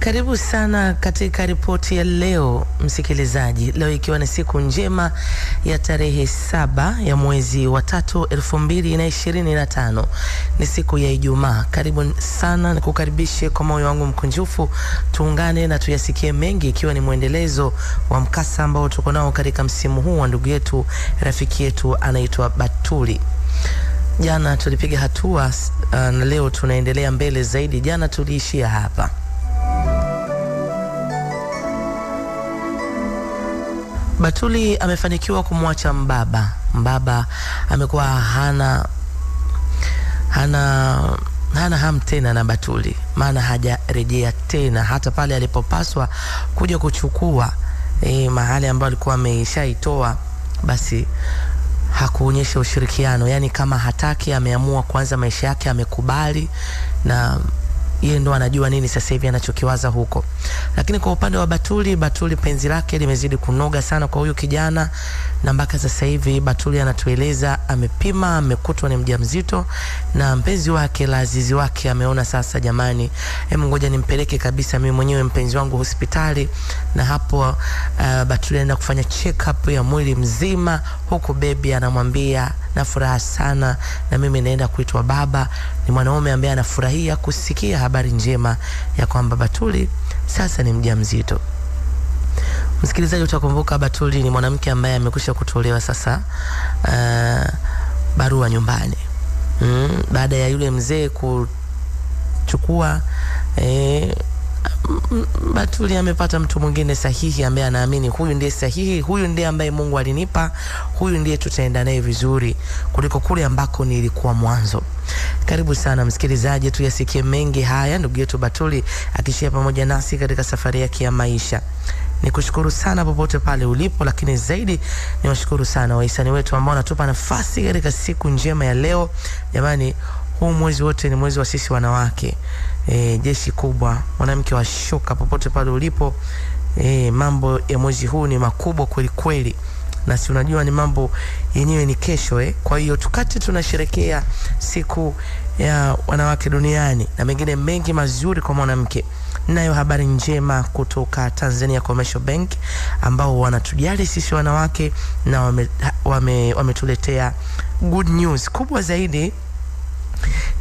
Karibu sana katika ripoti ya leo msikilizaji. Leo ikiwa ni siku njema ya tarehe 7 ya mwezi wa 3 2025. Ni siku ya Ijumaa. Karibu sana, nikukaribishe kwa moyo wangu mkunjufu. Tuungane na tuyasikie mengi, ikiwa ni muendelezo wa mkasa ambao tuko nao katika msimu huu wa ndugu yetu, rafiki yetu anaitwa Batuli. Jana tulipiga hatua na leo tunaendelea mbele zaidi. Jana tuliishia hapa. Batuli amefanikiwa kumwacha mbaba. Mbaba amekuwa hana hamu tena na Batuli, maana hajarejea tena hata pale alipopaswa kuja kuchukua mahali ambapo alikuwa ameshaitoa, basi hakuonyesha ushirikiano. Yani kama hataki, ameamua kuanza maisha yake, amekubali, na yeye ndo anajua nini sasa hivi anachokiwaza huko. Lakini kwa upande wa Batuli penzi lake limezidi kunoga sana kwa huyu kijana, na mpaka sasa hivi Batuli anatueleza amepima, amekutwa ni mjamzito, na mpenzi wake Lazizi wake ameona sasa, jamani, ngoja nimpeleke kabisa mimi mwenyewe mpenzi wangu hospitali. Na hapo Batuli anaenda kufanya check up ya mwili mzima, huku baby anamwambia na furaha sana, na mimi naenda kuitwa baba. Ni mwanaume ambaye anafurahia kusikia habari njema ya kwamba Batuli sasa ni mjamzito. Msikilizaji, utakumbuka Batuli ni mwanamke ambaye amekwisha kutolewa sasa barua nyumbani. Baada ya yule mzee kuchukua, Batuli amepata mtu mwingine sahihi ambaye anaamini huyu ndiye sahihi, huyu ndiye ambaye Mungu alinipa, huyu ndiye tutaenda naye vizuri kuliko kule ambako nilikuwa mwanzo. Karibu sana msikilizaji, tuyasikie mengi haya ndugu yetu Batuli akishia pamoja nasi katika safari yake ya maisha. Nikushukuru sana popote pale ulipo, lakini zaidi niwashukuru sana wahisani wetu ambao wanatupa nafasi katika siku njema ya leo. Jamani, huu mwezi wote ni mwezi wa sisi wanawake. Jeshi kubwa, mwanamke wa shoka, popote pale ulipo. Mambo ya mwezi huu ni makubwa kweli kweli, na si unajua ni mambo yenyewe ni kesho. Kwa hiyo tukati tunasherehekea siku ya wanawake duniani na mengine mengi mazuri kwa mwanamke. Nayo habari njema kutoka Tanzania Commercial Bank ambao wanatujali sisi wanawake, na wametuletea good news kubwa zaidi.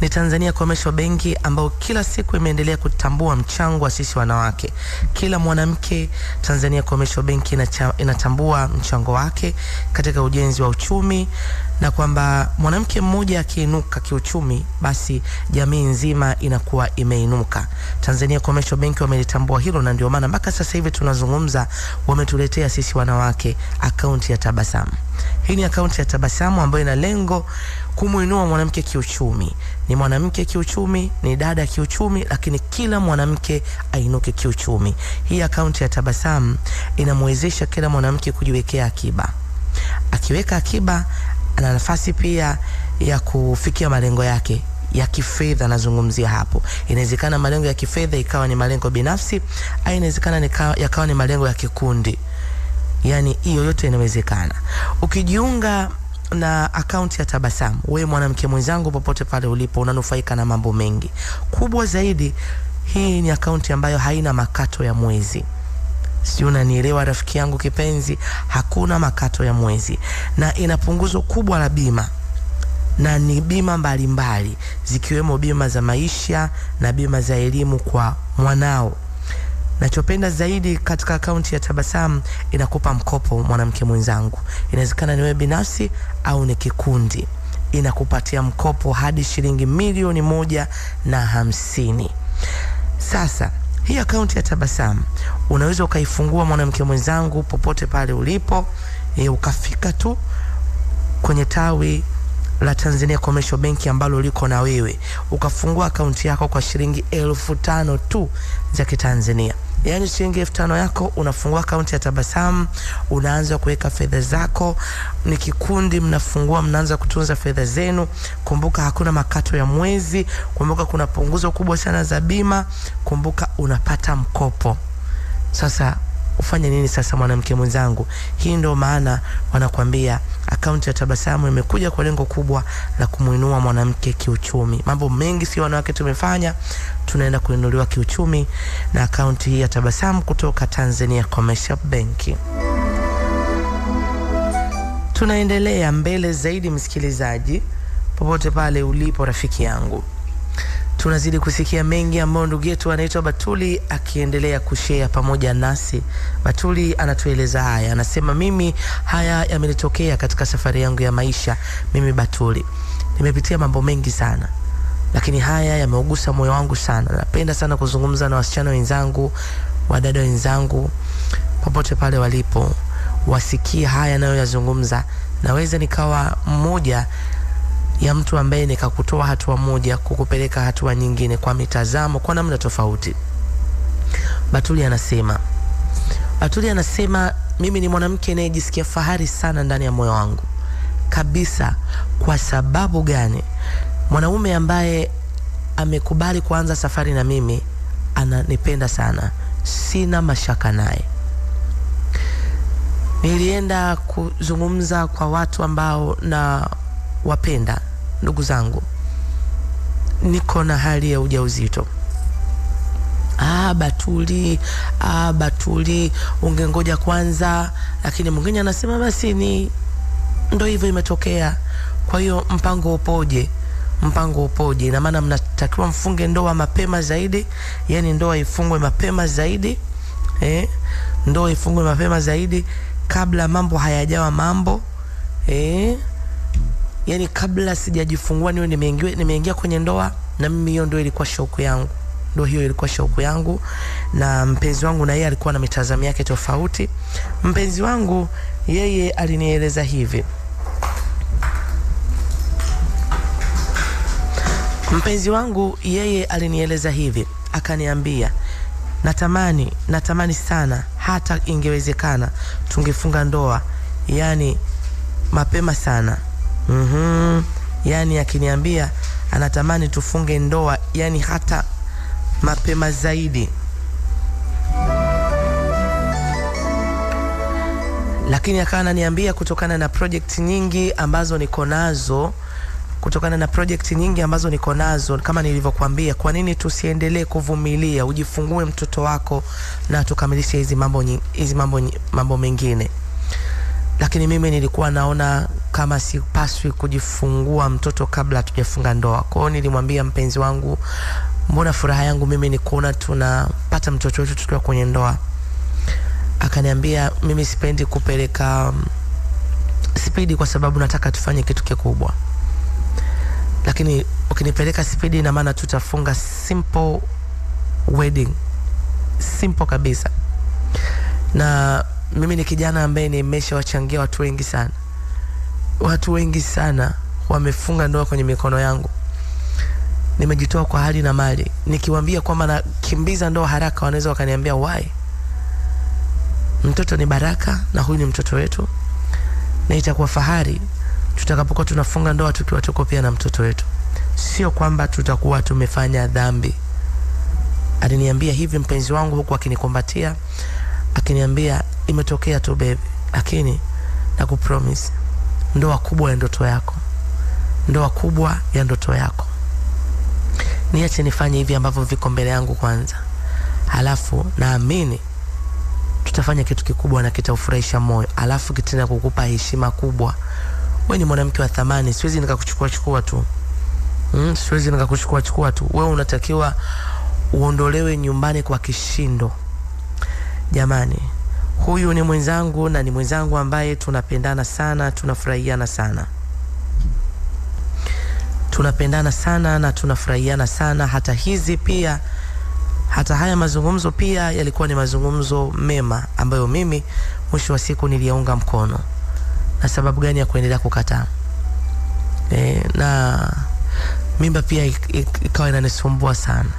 Ni Tanzania Commercial Bank ambao kila siku imeendelea kutambua mchango wa sisi wanawake. Kila mwanamke, Tanzania Commercial Bank inatambua mchango wake katika ujenzi wa uchumi, na kwamba mwanamke mmoja akiinuka kiuchumi, basi jamii nzima inakuwa imeinuka. Tanzania Commercial Bank wamelitambua hilo, na ndio maana mpaka sasa hivi tunazungumza wametuletea sisi wanawake akaunti ya Tabasamu. Hii ni akaunti ya Tabasamu ambayo ina lengo kumuinua mwanamke kiuchumi. Ni mwanamke kiuchumi, ni dada kiuchumi, lakini kila mwanamke ainuke kiuchumi. Hii akaunti ya Tabasamu inamwezesha kila mwanamke kujiwekea akiba. Akiweka akiba, ana nafasi pia ya kufikia malengo yake ya kifedha. Nazungumzia hapo, inawezekana malengo ya kifedha ikawa ni malengo binafsi, au inawezekana yakawa ni malengo ya kikundi. Yani hiyo yote inawezekana. Ukijiunga na akaunti ya Tabasamu, wewe mwanamke mwenzangu, popote pale ulipo, unanufaika na mambo mengi. Kubwa zaidi, hii ni akaunti ambayo haina makato ya mwezi. Si unanielewa rafiki yangu kipenzi? Hakuna makato ya mwezi, na ina punguzo kubwa la bima, na ni bima mbalimbali zikiwemo bima za maisha na bima za elimu kwa mwanao. Nachopenda zaidi katika akaunti ya Tabasamu, inakupa mkopo mwanamke mwenzangu. Inawezekana ni wewe binafsi au ni kikundi. Inakupatia mkopo hadi shilingi milioni 150. Sasa hii akaunti ya Tabasamu unaweza ukaifungua mwanamke mwenzangu popote pale ulipo. Ukafika tu kwenye tawi la Tanzania Commercial Bank ambalo liko na wewe, ukafungua akaunti yako kwa shilingi 1500 tu za Kitanzania. Yani shilingi 1500 yako, unafungua akaunti ya Tabasamu, unaanza kuweka fedha zako. Ni kikundi, mnafungua, mnaanza kutunza fedha zenu. Kumbuka hakuna makato ya mwezi. Kumbuka kuna punguzo kubwa sana za bima. Kumbuka unapata mkopo. Sasa ufanye nini sasa mwanamke mwenzangu? Hii ndio maana wanakuambia akaunti ya Tabasamu imekuja kwa lengo kubwa la kumuinua mwanamke kiuchumi. Mambo mengi si wanawake tumefanya, tunaenda kuinuliwa kiuchumi na akaunti hii ya Tabasamu kutoka Tanzania Commercial Bank. Tunaendelea mbele zaidi, msikilizaji, popote pale ulipo rafiki yangu. Tunazidi kusikia mengi ambayo ndugu yetu anaitwa Batuli akiendelea kushare pamoja nasi. Batuli anatueleza haya, anasema mimi haya yamenitokea katika safari yangu ya maisha. Mimi Batuli nimepitia mambo mengi sana, lakini haya yameugusa moyo wangu sana. Napenda sana kuzungumza na wasichana wenzangu, wadada wenzangu, popote pale walipo, wasikie haya nayo yazungumza. Naweza nikawa mmoja ya mtu ambaye nikakutoa hatua moja kukupeleka hatua nyingine kwa mitazamo, kwa namna tofauti. Batuli anasema mimi ni mwanamke anayejisikia fahari sana ndani ya moyo wangu kabisa. Kwa sababu gani? Mwanaume ambaye amekubali kuanza safari na mimi ananipenda sana, sina mashaka naye. Nilienda kuzungumza kwa watu ambao na wapenda, ndugu zangu, niko na hali ya ujauzito. Batuli ungengoja kwanza. Lakini mwingine anasema basi ni ndo hivyo imetokea. Kwa hiyo mpango upoje? Na maana mnatakiwa mfunge ndoa mapema zaidi, yani ndoa ifungwe mapema zaidi. Ndoa ifungwe mapema zaidi kabla mambo hayajawa mambo. Yani kabla sijajifungua niwe nimeingia kwenye ndoa. Na mimi hiyo ndio ilikuwa shauku yangu. Na mpenzi wangu na yeye alikuwa na mitazamo yake tofauti. Mpenzi wangu yeye alinieleza hivi. Akaniambia natamani sana, hata ingewezekana tungefunga ndoa yani mapema sana. Yani akiniambia anatamani tufunge ndoa yani hata mapema zaidi. Lakini akawa ananiambia kutokana na project nyingi ambazo niko nazo, kama nilivyokuambia, kwa nini tusiendelee kuvumilia, ujifungue mtoto wako na tukamilishe hizi mambo mengine. Lakini mimi nilikuwa naona kama sipaswi kujifungua mtoto kabla hatujafunga ndoa. Kwa hiyo nilimwambia mpenzi wangu, mbona furaha yangu mimi ni kuona tunapata mtoto wetu tukiwa kwenye ndoa. Akaniambia mimi sipendi kupeleka spidi kwa sababu nataka tufanye kitu kikubwa. Lakini ukinipeleka spidi na maana tutafunga simple wedding. Simple kabisa. Na mimi ni kijana ambaye nimeshawachangia watu wengi sana wamefunga ndoa kwenye mikono yangu. Nimejitoa kwa hali na mali. Nikiwaambia kwamba nakimbiza ndoa haraka, wanaweza wakaniambia why? Mtoto ni baraka na huyu ni mtoto wetu. Na itakuwa fahari tutakapokuwa tunafunga ndoa tukiwa tuko pia na mtoto wetu. Sio kwamba tutakuwa tumefanya dhambi. Aliniambia hivi mpenzi wangu huku akinikumbatia, akiniambia imetokea tu baby, lakini nakupromise ndoa kubwa ya ndoto yako. Niache nifanye hivi ambavyo viko mbele yangu kwanza. Halafu naamini tutafanya kitu kikubwa na kitaufurahisha moyo. Halafu kitenda kukupa heshima kubwa. Wewe ni mwanamke wa thamani, siwezi nikakuchukua tu. Wewe unatakiwa uondolewe nyumbani kwa kishindo. Jamani, huyu ni mwenzangu na ni mwenzangu ambaye tunapendana sana, tunafurahiana sana. Hata haya mazungumzo pia yalikuwa ni mazungumzo mema ambayo mimi mwisho wa siku niliyaunga mkono. Na sababu gani ya kuendelea kukataa? Na mimba pia ikawa inanisumbua sana.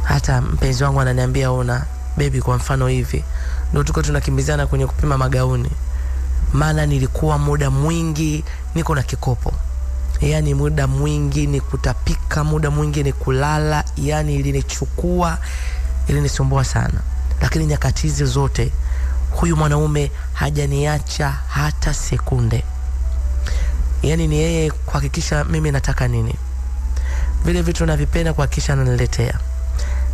Hata mpenzi wangu ananiambia ona baby, kwa mfano hivi ndio tuko tunakimbizana kwenye kupima magauni. Maana nilikuwa muda mwingi niko na kikopo. Yani muda mwingi ni kutapika, muda mwingi ni kulala. Yani ilinisumbua sana. lakini nyakati hizo zote huyu mwanaume hajaniacha hata sekunde. Yani ni yeye kuhakikisha mimi nataka nini, vile vitu navipenda kuhakikisha ananiletea.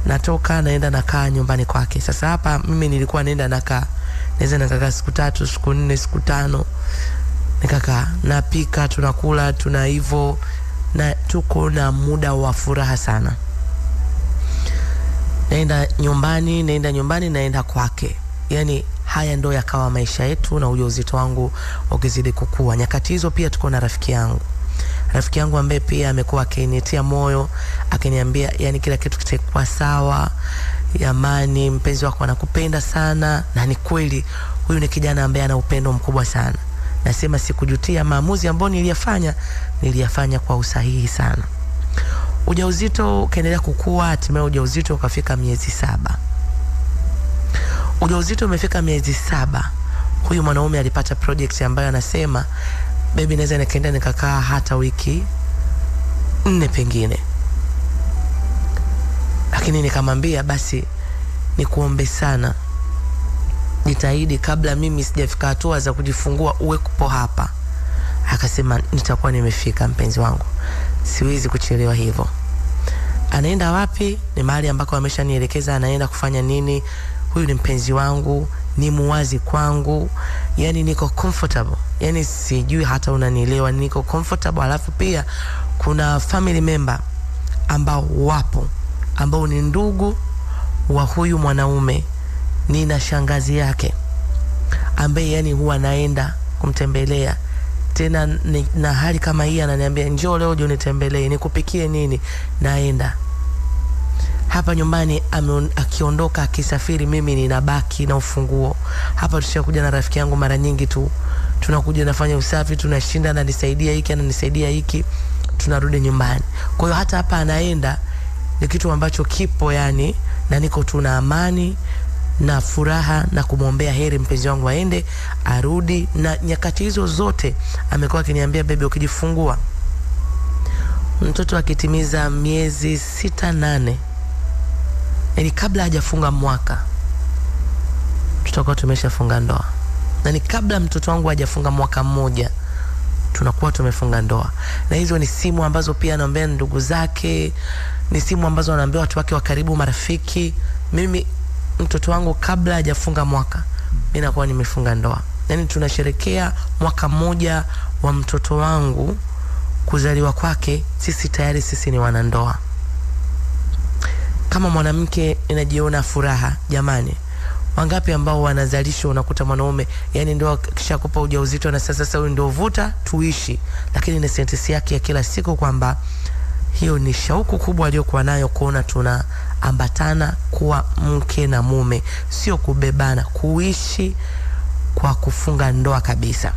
Natoka naenda nakaa nyumbani kwake. Sasa hapa mimi nilikuwa naenda nakaa, naweza nikakaa siku 3, siku 4, siku 5, nikakaa napika, tunakula, tuna hivyo, na tuko na muda wa furaha sana. Naenda nyumbani, naenda kwake. Yani haya ndo yakawa maisha yetu, na ujauzito wangu ukizidi kukua. Nyakati hizo pia tuko na rafiki yangu ambaye pia amekuwa akinitia moyo, akiniambia yani kila kitu kitakuwa sawa, Yamani mpenzi wako anakupenda sana. Na ni kweli, huyu ni kijana ambaye ana upendo mkubwa sana. Nasema sikujutia maamuzi ambayo niliyafanya kwa usahihi sana. Ujauzito ukaendelea kukua, hatimaye ujauzito ukafika miezi 7. Ujauzito umefika miezi 7. Huyu mwanaume alipata project ambayo anasema, baby naweza nikaenda nikakaa hata wiki 4 pengine. Lakini nikamwambia basi nikuombe sana, jitahidi kabla mimi sijafika hatua za kujifungua uwe kupo hapa. Akasema nitakuwa nimefika mpenzi wangu, siwezi kuchelewa hivyo. Anaenda wapi? Ni mahali ambako ameshanielekeza anaenda kufanya nini. Huyu ni mpenzi wangu, ni muwazi kwangu, yani niko comfortable. Yani sijui hata unanielewa, niko comfortable. Alafu pia kuna family member ambao wapo, ambao ni ndugu wa huyu mwanaume. Nina shangazi yake ambaye yani huwa naenda kumtembelea. Tena na hali kama hii ananiambia njoo leo unitembelee, nikupikie nini. Naenda hapa nyumbani. Akiondoka akisafiri, mimi ninabaki na ufunguo. Hapa tushakuja na rafiki yangu mara nyingi tu, tunakuja nafanya usafi, tunashinda, ananisaidia hiki ananisaidia hiki, tunarudi nyumbani. Kwa hiyo hata hapa anaenda ni kitu ambacho kipo yani, na niko tuna amani na furaha na kumwombea heri mpenzi wangu aende arudi. Na nyakati hizo zote amekuwa akiniambia, baby ukijifungua mtoto akitimiza miezi 6-8, yani kabla hajafunga mwaka, tutakuwa tumeshafunga ndoa. Na ni kabla mtoto wangu hajafunga mwaka 1 tunakuwa tumefunga ndoa. Na hizo ni simu ambazo pia anaambia ndugu zake, ni simu ambazo anaambia watu wake wa karibu, marafiki. Mimi mtoto wangu kabla hajafunga mwaka, mimi nakuwa nimefunga ndoa. Yani tunasherekea mwaka 1 wa mtoto wangu kuzaliwa kwake, sisi ni wanandoa. Kama mwanamke inajiona furaha, jamani. Wangapi ambao wanazalisha, unakuta mwanaume yani ndio kisha kupa ujauzito na sasa huyu ndio vuta tuishi, lakini ni sentence yake ya kila siku kwamba hiyo ni shauku kubwa aliyokuwa nayo, kuona tunaambatana kuwa mke na mume, sio kubebana, kuishi kwa kufunga ndoa kabisa.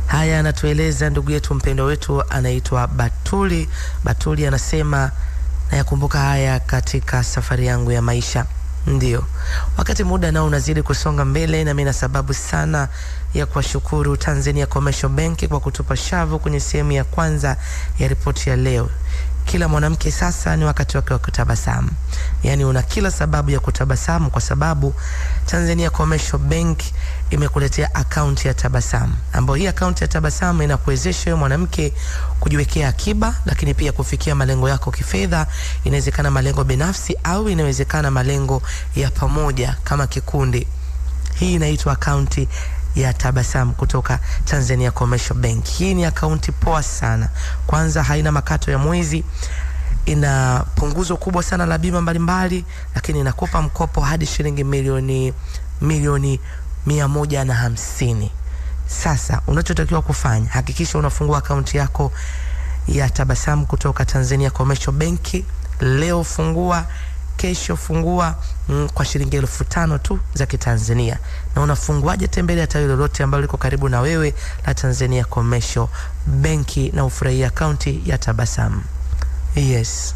Haya anatueleza ndugu yetu mpendo wetu anaitwa Batuli anasema, na yakumbuka haya katika safari yangu ya maisha. Ndio wakati muda nao unazidi kusonga mbele, na mimi na sababu sana ya kuwashukuru Tanzania Commercial Bank kwa kutupa shavu kwenye sehemu ya kwanza ya ripoti ya leo. Kila mwanamke sasa ni wakati wake wa kutabasamu. Yani una kila sababu ya kutabasamu, kwa sababu Tanzania Commercial Bank imekuletea account ya tabasamu, ambayo hii account ya tabasamu inakuwezesha wewe mwanamke kujiwekea akiba, lakini pia kufikia malengo yako kifedha. Inawezekana malengo binafsi au inawezekana malengo ya pamoja kama kikundi. Hii inaitwa account ya tabasamu kutoka Tanzania Commercial Bank. Hii ni akaunti poa sana. Kwanza haina makato ya mwezi, ina punguzo kubwa sana la bima mbalimbali, lakini inakupa mkopo hadi shilingi milioni 150. Sasa unachotakiwa kufanya, hakikisha unafungua akaunti yako ya tabasamu kutoka Tanzania Commercial Bank. Leo fungua, kesho fungua, kwa shilingi 5,000 tu za Kitanzania. Na unafunguaje? Tembelea tawi lolote ambalo liko karibu na wewe la Tanzania Commercial Bank na ufurahie akaunti ya tabasamu. Yes.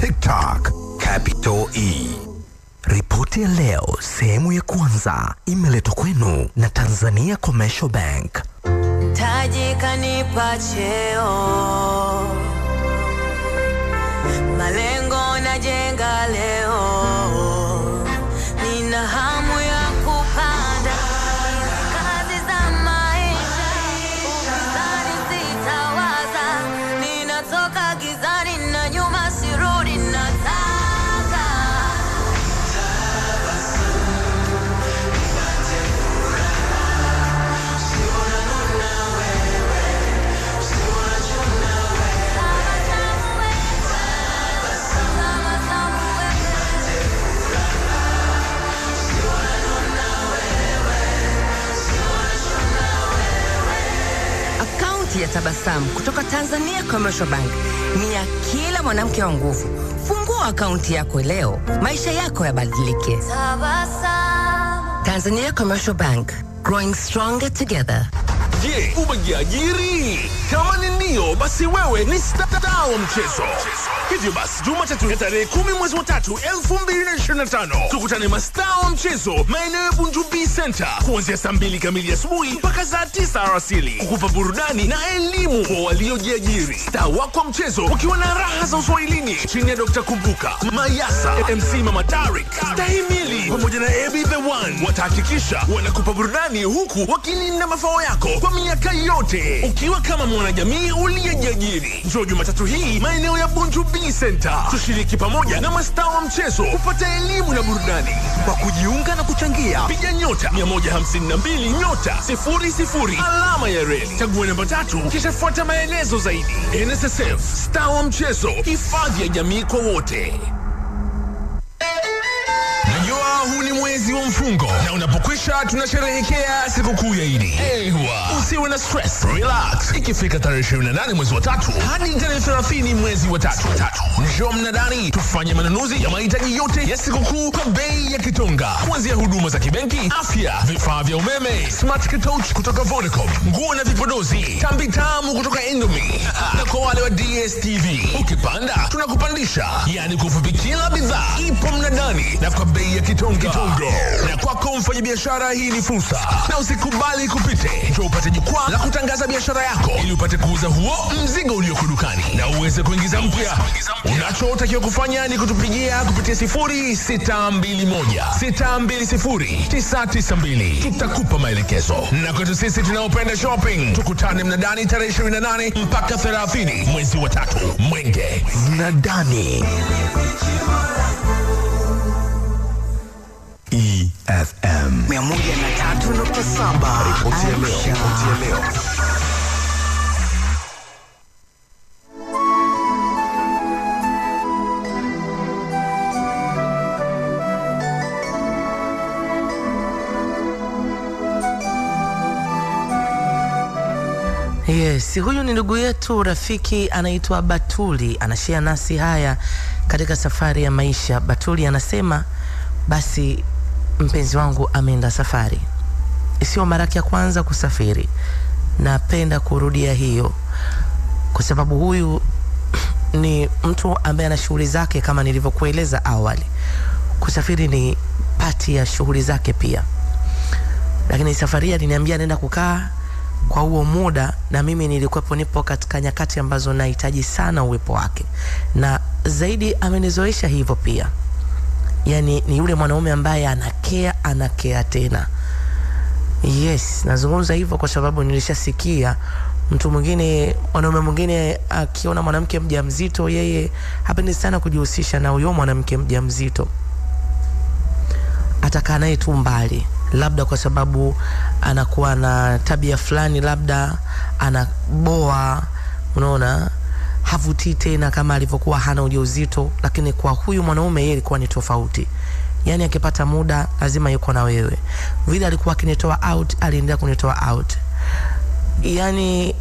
TikTok Capital E. Ripoti ya leo sehemu ya kwanza imeletwa kwenu na Tanzania Commercial Bank. Taji kanipa cheo, malengo najenga leo, Tabasamu kutoka Tanzania Commercial Bank ni ya kila mwanamke wa nguvu. Fungua akaunti yako leo, maisha yako yabadilike. Tabasamu. Tanzania Commercial Bank, growing stronger together. Je, umejiajiri? Kama ni ndio, basi wewe ni star wa mchezo. Hivyo basi, Jumatatu ya tarehe 10 mwezi wa 3, 2025, tukutane mastaa wa mchezo maeneo ya Bunjubi Center kuanzia saa 2 kamili asubuhi mpaka saa 9 alasiri, kukupa burudani na elimu kwa waliojiajiri. Star wako wa mchezo ukiwa na raha za uswahilini chini ya Dr. Kumbuka, Mayasa, MC Mama Tarik, Stahimili pamoja na Abby the One watahakikisha wanakupa burudani huku wakilinda mafao yako kwa miaka yote. Ukiwa kama mwanajamii uliyejiajiri, njoo Jumatatu hii maeneo ya Bunjubi Center, tushiriki pamoja na mastaa wa mchezo kupata elimu na burudani. Kwa kujiunga na kuchangia, piga nyota 152 nyota 00 alama ya reli, chagua namba 3 kisha fuata maelezo zaidi. NSSF, staa wa mchezo, hifadhi ya jamii kwa wote. Najua huu ni mwezi wa mfungo na unapokwisha tunasherehekea sikukuu ya Idi. Usiwe na stress, relax. Ikifika tarehe 28 mwezi wa 3 hadi tarehe 30 mwezi wa 3, njoo mnadani tufanye manunuzi ya mahitaji yote ya sikukuu kwa bei ya kitonga. Kuanzia huduma za kibenki, afya, vifaa vya umeme, smart touch kutoka Vodacom, nguo na vipodozi, tambi tamu kutoka Indomie. Na kwa wale wa DSTV, ukipanda tunakupandisha. Yani kufupi kila bidhaa ipo mnadani na kwa bei ya kitonga. Na kwako mfanya biashara, hii ni fursa na usikubali kupite. Njoo upate jukwaa la kutangaza biashara yako ili upate kuuza huo mzigo ulioko dukani na uweze kuingiza mpya. Unachotakiwa kufanya ni kutupigia kupitia 0622 tutakupa maelekezo. Na kwetu sisi tunaopenda shopping, tukutane mnadani tarehe 28 mpaka 30 mwezi wa 3 Mwenge. mnadani. EFM 103.7. Ripoti ya leo. Yes, huyu ni ndugu yetu rafiki anaitwa Batuli, anashare nasi haya katika safari ya maisha. Batuli anasema, basi mpenzi wangu ameenda safari. Sio mara ya kwanza kusafiri. Napenda kurudia hiyo kwa sababu huyu ni mtu ambaye ana shughuli zake kama nilivyokueleza awali. Kusafiri ni pati ya shughuli zake pia. Lakini safari aliniambia nenda kukaa kwa huo muda, na mimi nilikuwepo, nipo katika nyakati ambazo nahitaji sana uwepo wake. Na zaidi amenizoesha hivyo pia. Yani ni yule mwanaume ambaye anakea tena. Yes, nazungumza hivyo kwa sababu nilishasikia mtu mwingine, mwanaume mwingine akiona mwanamke mjamzito, yeye hapendi sana kujihusisha na huyo mwanamke mjamzito. Atakaa naye tu mbali, labda kwa sababu anakuwa na tabia fulani, labda anaboa, unaona, havutii tena kama alivyokuwa hana ujauzito. Lakini kwa huyu mwanaume yeye ilikuwa ni tofauti. Yani akipata muda lazima yuko na wewe. Vile alikuwa akinitoa out, aliendelea kunitoa out. Yani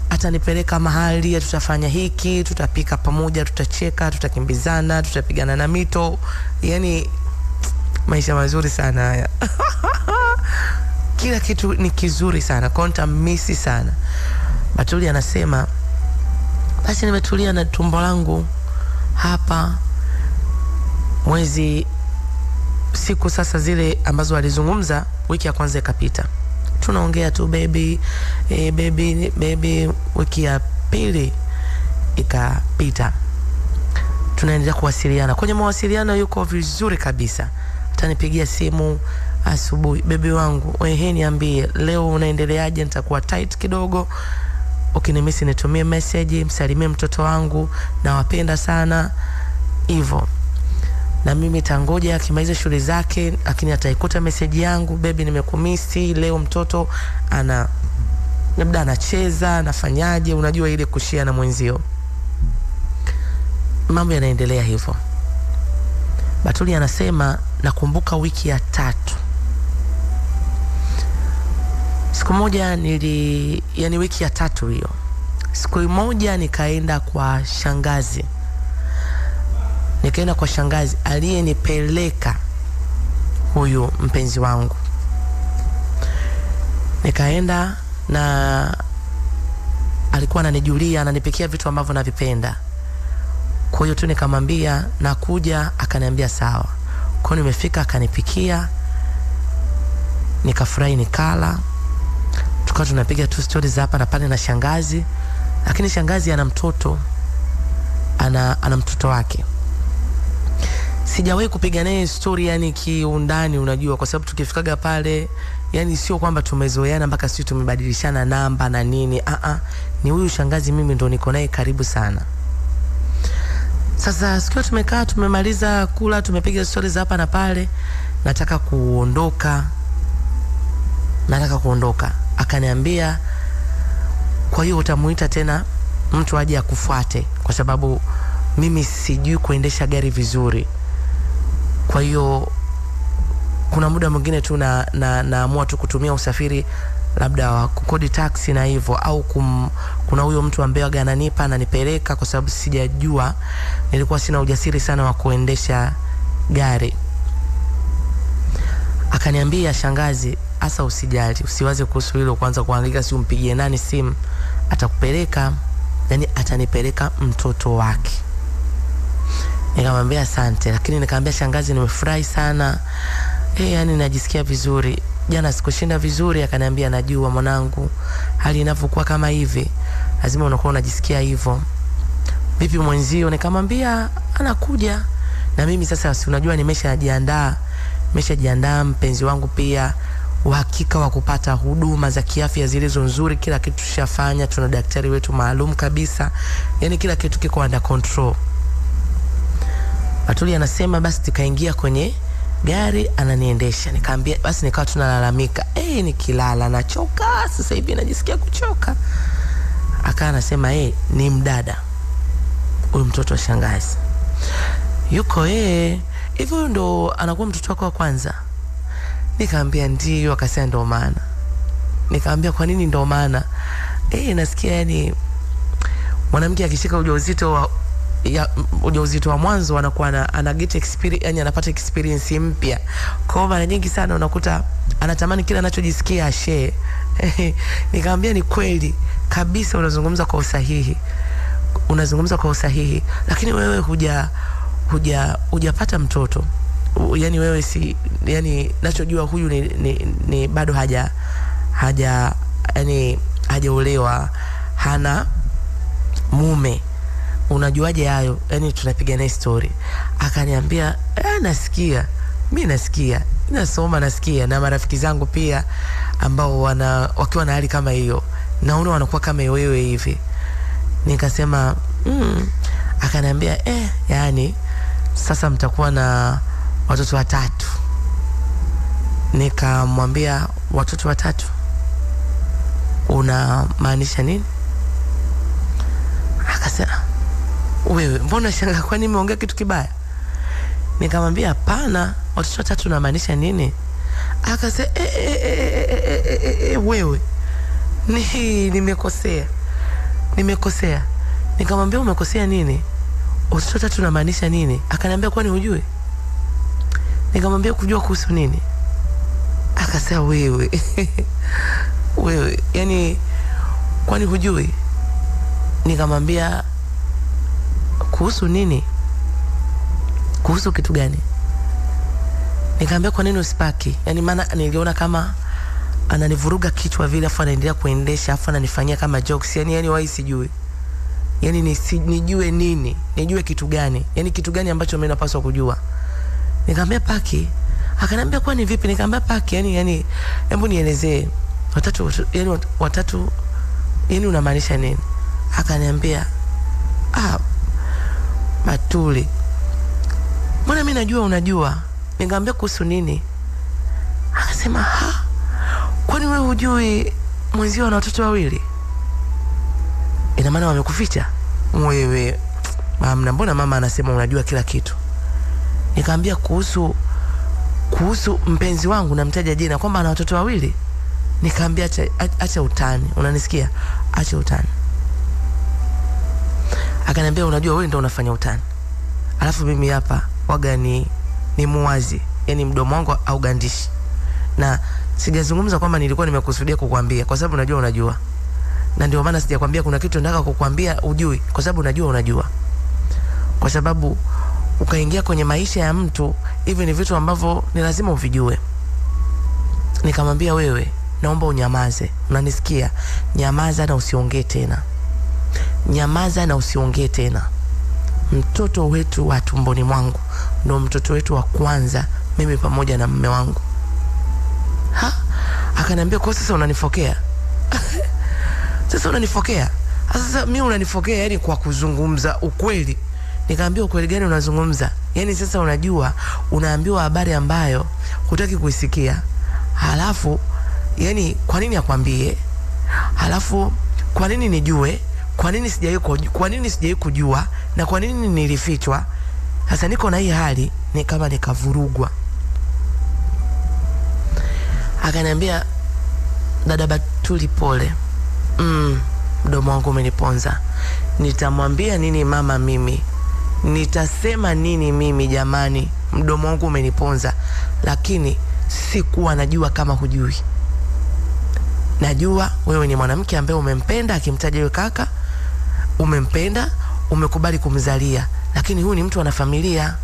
atanipeleka mahali, tutafanya hiki, tutapika pamoja, tutacheka, tutakimbizana, tutapigana na mito. Yani maisha mazuri sana haya. Kila kitu ni kizuri sana. Konta misi sana. Batuli anasema, basi nimetulia na tumbo langu hapa mwezi, siku sasa zile ambazo alizungumza, wiki ya kwanza ikapita. Tunaongea tu baby, baby, wiki ya pili ikapita. Tunaendelea kuwasiliana. Kwenye mawasiliano yuko vizuri kabisa. Atanipigia simu asubuhi, baby wangu, wewe niambie leo unaendeleaje, nitakuwa tight kidogo. Ukinimisi nitumie message, msalimie mtoto wangu, nawapenda sana. Hivyo. Na mimi tangoja akimaliza shughuli zake, lakini ataikuta message yangu, baby nimekumisi leo, mtoto labda anacheza, anafanyaje, unajua ile kushia na mwenzio. Mambo yanaendelea hivyo. Batuli anasema, nakumbuka wiki ya 3. Siku moja yani wiki ya 3 hiyo, Siku moja nikaenda kwa shangazi. Nikaenda kwa shangazi aliyenipeleka huyu mpenzi wangu. Nikaenda na alikuwa ananijulia, ananipikia vitu ambavyo navipenda. Kwa hiyo tu nikamwambia nakuja, akaniambia sawa. Kwa hiyo nimefika, akanipikia, nikafurahi, nikala. Tukawa tunapiga tu stories hapa na pale na shangazi. Lakini shangazi ana mtoto, ana mtoto wake. Sijawahi kupiga naye story yani kiundani, unajua, kwa sababu tukifikaga pale yani sio kwamba tumezoeana mpaka sisi tumebadilishana namba na nini. Ni huyu shangazi mimi ndo niko naye karibu sana. Sasa siku tumekaa, tumemaliza kula, tumepiga stories hapa na pale, nataka kuondoka. Akaniambia kwa hiyo utamuita tena mtu aje akufuate, kwa sababu mimi sijui kuendesha gari vizuri. Kwa hiyo kuna muda mwingine tu naamua tu kutumia usafiri labda wa kukodi taxi na hivyo, au kuna huyo mtu ambaye ananipa ananipeleka, kwa sababu sijajua, nilikuwa sina ujasiri sana wa kuendesha gari. Akaniambia shangazi, asa usijali, usiwaze kuhusu hilo, kwanza kuangalia si umpigie nani simu, atakupeleka, yani atanipeleka mtoto wake. Nikamwambia asante, lakini nikamwambia shangazi nimefurahi sana. Yani najisikia vizuri. Jana sikushinda vizuri. Akaniambia najua mwanangu, hali inavyokuwa kama hivi lazima unakuwa unajisikia hivyo. Vipi mwenzio? Nikamwambia anakuja. Na mimi sasa si unajua nimeshajiandaa, mpenzi wangu pia uhakika wa kupata huduma za kiafya zilizo nzuri, kila kitu tushafanya, tuna daktari wetu maalum kabisa. Yani kila kitu kiko under control. Batuli anasema basi tukaingia kwenye gari, ananiendesha. Nikamwambia basi, nikawa tunalalamika, nikilala nachoka, sasa hivi najisikia kuchoka. Akawa anasema ni mdada huyu mtoto wa shangazi yuko hivyo ndo anakuwa mtoto wako wa kwanza? Nikamwambia ndio. Akasema ndo maana. Nikamwambia kwa nini ndo maana? Nasikia yani mwanamke akishika ujauzito wa mwanzo anakuwa ana get experience, yani anapata experience mpya. Kwa mara nyingi sana unakuta anatamani kila anachojisikia share. Nikamwambia ni kweli kabisa, unazungumza kwa usahihi, lakini wewe hujapata mtoto. Yani wewe si, yani nachojua huyu ni bado hajaolewa, hana mume. Unajuaje hayo? Yani tunapiga na story. Akaniambia nasikia, mimi nasikia, ninasoma, nasikia na marafiki zangu pia ambao wakiwa na hali kama hiyo, naona wanakuwa kama wewe hivi. Nikasema akaniambia yani sasa mtakuwa na watoto 3. Nikamwambia watoto 3 unamaanisha nini? Akasema wewe mbona shanga, kwani nimeongea kitu kibaya? Nikamwambia hapana, watoto 3 unamaanisha nini? Akasema wewe nimekosea. Nikamwambia umekosea nini? Watoto 3 unamaanisha nini? Akaniambia kwani hujui? Nikamwambia kujua kuhusu nini? Akasema wewe yani kwani hujui? Nikamwambia kuhusu nini? Kuhusu kitu gani? Nikamwambia kwa nini usipaki? Yani maana niliona kama ananivuruga kichwa vile, afa anaendelea kuendesha, afa ananifanyia kama jokes. Yani wai sijui. Yani nijue nini? Nijue kitu gani? Yani kitu gani ambacho mimi napaswa kujua? Nikamwambia paki. Akaniambia kwani vipi? Nikamwambia paki yani hebu nielezee. Watatu yani unamaanisha nini? Akaniambia Batuli, mbona mimi najua unajua. Nikamwambia kuhusu nini? Akasema kwani wewe hujui mwenzio ana watoto 2? Ina maana wamekuficha wewe? Mama, mbona mama anasema unajua kila kitu? Nikamwambia kuhusu mpenzi wangu, namtaja jina kwamba ana watoto 2. Nikamwambia acha utani, unanisikia? Acha utani. Akaniambia unajua wewe ndio unafanya utani. Alafu mimi hapa waga ni muwazi, yani mdomo wangu au gandishi. Na sijazungumza kwamba nilikuwa nimekusudia kukuambia kwa sababu unajua. Na ndio maana sijakwambia kuna kitu nataka kukuambia ujui kwa sababu unajua. Kwa sababu ukaingia kwenye maisha ya mtu, hivi ni vitu ambavyo ni lazima uvijue. Nikamwambia wewe, naomba unyamaze. Unanisikia? Nyamaza na usiongee tena. Nyamaza na usiongee tena. Mtoto wetu wa tumboni mwangu ndio mtoto wetu wa kwanza, mimi pamoja na mume wangu. Akaniambia kwa sasa unanifokea. Sasa unanifokea. Sasa mimi unanifokea yani kwa kuzungumza ukweli. Nikamwambia ukweli gani unazungumza? Yani sasa unajua unaambiwa habari ambayo hutaki kuisikia. Halafu yani kwa nini akwambie? Halafu kwa nini nijue? Kwa nini sijawahi kujua? Na kwa nini nilifichwa? Sasa niko na hii hali ni kama nikavurugwa. Akaniambia dada Batuli pole. Mdomo wangu umeniponza. Nitamwambia nini mama mimi? Nitasema nini mimi jamani? Mdomo wangu umeniponza. Lakini sikuwa najua kama hujui. Najua wewe ni mwanamke ambaye umempenda, akimtaja yule kaka, umempenda, umekubali kumzalia. Lakini huyu ni mtu ana familia.